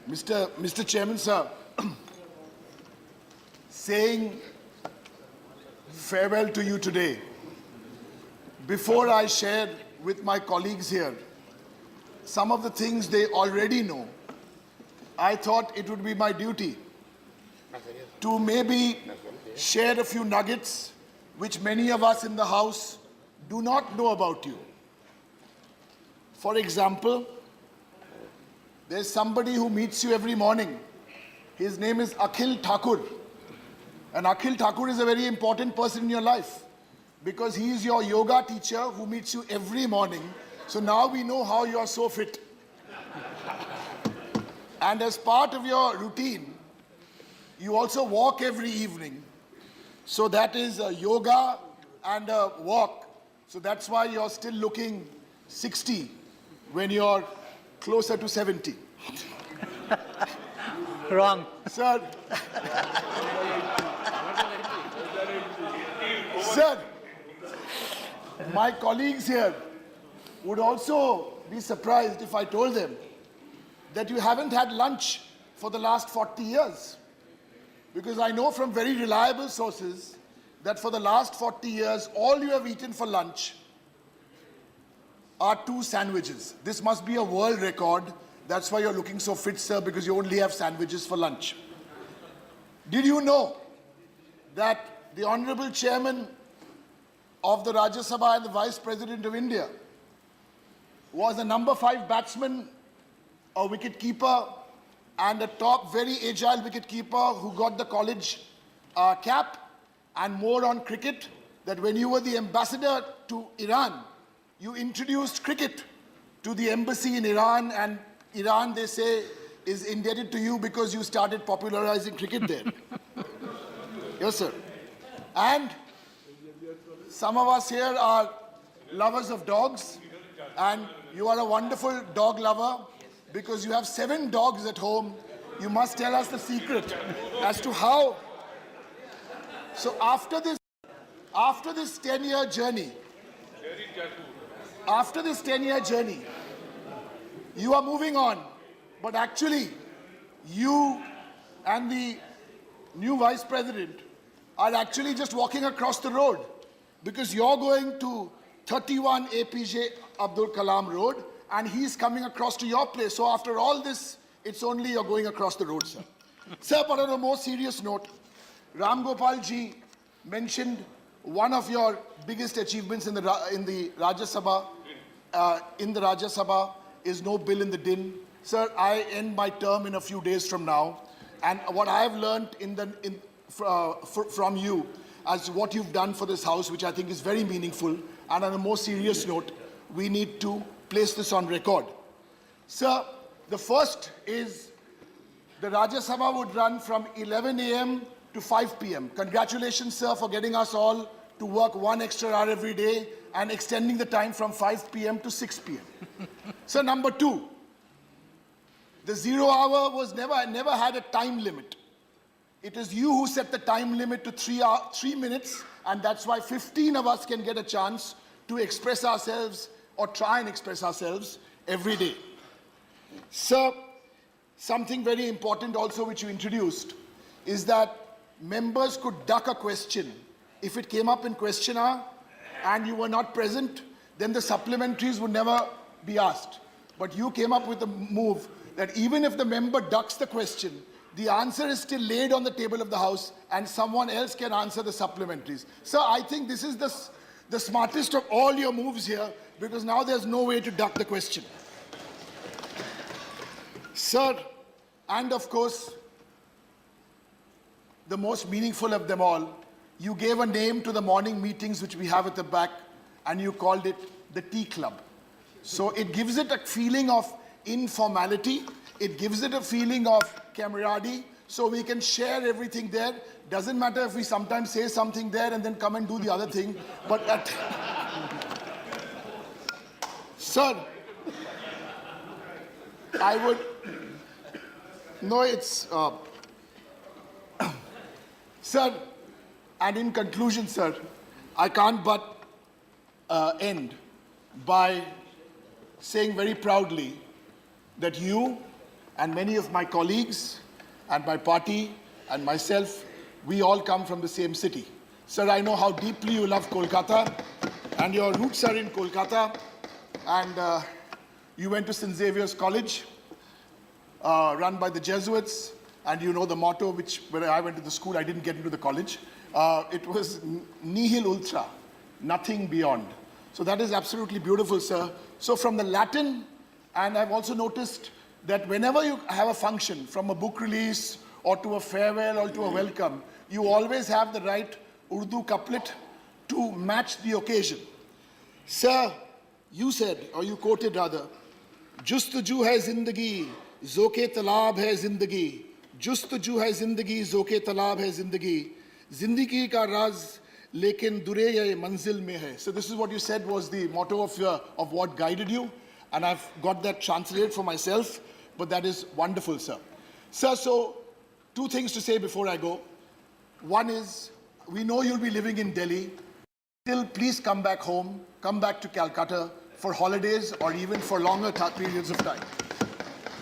Mr. Chairman, sir, saying farewell to you today, before I share with my colleagues here some of the things they already know, I thought it would be my duty to maybe share a few nuggets which many of us in the House do not know about you. For example, there's somebody who meets you every morning. His name is Akhil Thakur. And Akhil Thakur is a very important person in your life because he is your yoga teacher who meets you every morning. So now we know how you are so fit. And as part of your routine, you also walk every evening. So that is a yoga and a walk. So that's why you're still looking 60 when you're closer to 70. Wrong. Sir, sir, my colleagues here would also be surprised if I told them that you haven't had lunch for the last 40 years. Because I know from very reliable sources that for the last 40 years, all you have eaten for lunch are 2 sandwiches. This must be a world record. That's why you're looking so fit, sir, because you only have sandwiches for lunch. Did you know that the Honorable Chairman of the Rajya Sabha and the Vice President of India was a number 5 batsman, a wicket-keeper, and a top, very agile wicket-keeper who got the college cap, and more on cricket, that when you were the ambassador to Iran, you introduced cricket to the embassy in Iran, and Iran, they say, is indebted to you because you started popularizing cricket there. Yes, sir. And some of us here are lovers of dogs, and you are a wonderful dog lover because you have 7 dogs at home. You must tell us the secret as to how. So after this 10-year journey, you are moving on, but actually you and the new Vice President are actually just walking across the road because you're going to 31 APJ Abdul Kalam Road and he's coming across to your place. So after all this, it's only you're going across the road, sir. Sir, but on a more serious note, Ram Gopal ji mentioned one of your biggest achievements in the Rajya Sabha is no bill in the din. Sir, I end my term in a few days from now, and what I have learned from you as what you've done for this house, which I think is very meaningful, and on a more serious note, we need to place this on record. Sir, the first is the Rajya Sabha would run from 11 a.m. to 5 p.m. Congratulations, sir, for getting us all to work 1 extra hour every day and extending the time from 5 p.m. to 6 p.m. So number 2, the 0 hour was never had a time limit. It is you who set the time limit to 3 minutes, and that's why 15 of us can get a chance to express ourselves or try and express ourselves every day. Sir, something very important also which you introduced is that members could duck a question. If it came up in question hour and you were not present, then the supplementaries would never be asked. But you came up with a move that even if the member ducks the question, the answer is still laid on the table of the House and someone else can answer the supplementaries. Sir, I think this is the smartest of all your moves here because now there's no way to duck the question. Sir, and of course, the most meaningful of them all, you gave a name to the morning meetings which we have at the back and you called it the Tea Club. So it gives it a feeling of informality, it gives it a feeling of camaraderie, so we can share everything there. Doesn't matter if we sometimes say something there and then come and do the other thing, but Sir, I would, no, it's, sir, and in conclusion, sir, I can't but end by saying very proudly that you and many of my colleagues and my party and myself, we all come from the same city. Sir, I know how deeply you love Kolkata, and your roots are in Kolkata, and you went to St. Xavier's College, run by the Jesuits, and you know the motto, which when I went to the school, I didn't get into the college. It was nihil ultra, nothing beyond. So that is absolutely beautiful, sir. So from the Latin, and I've also noticed that whenever you have a function, from a book release or to a farewell or to a welcome, you always have the right Urdu couplet to match the occasion. Sir, you said, or you quoted rather, Justaju hai zindagi, zoke talab hai zindagi. Justaju hai zindagi, zoke talab hai zindagi. Zindagi ka raz, lekin dure ye manzil mein hai. So this is what you said was the motto of what guided you. And I've got that translated for myself, but that is wonderful, sir. Sir, so two things to say before I go. One is, we know you'll be living in Delhi. Still, please come back home, come back to Calcutta for holidays or even for longer periods of time.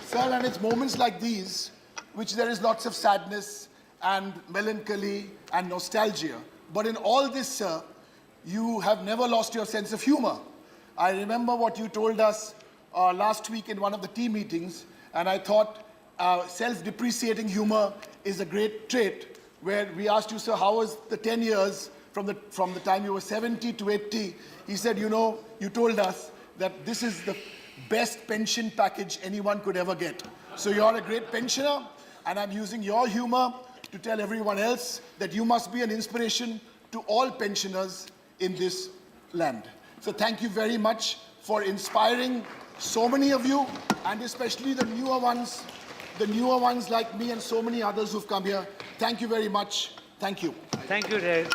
Sir, and it's moments like these which there is lots of sadness and melancholy and nostalgia. But in all this, sir, you have never lost your sense of humor. I remember what you told us last week in one of the tea meetings, and I thought self-depreciating humor is a great trait, where we asked you, sir, how was the 10 years from the time you were 70 to 80? He said, you know, you told us that this is the best pension package anyone could ever get. So you're a great pensioner, and I'm using your humor to tell everyone else that you must be an inspiration to all pensioners in this land. So thank you very much for inspiring so many of you, and especially the newer ones like me and so many others who've come here. Thank you very much. Thank you. Thank you, Dave.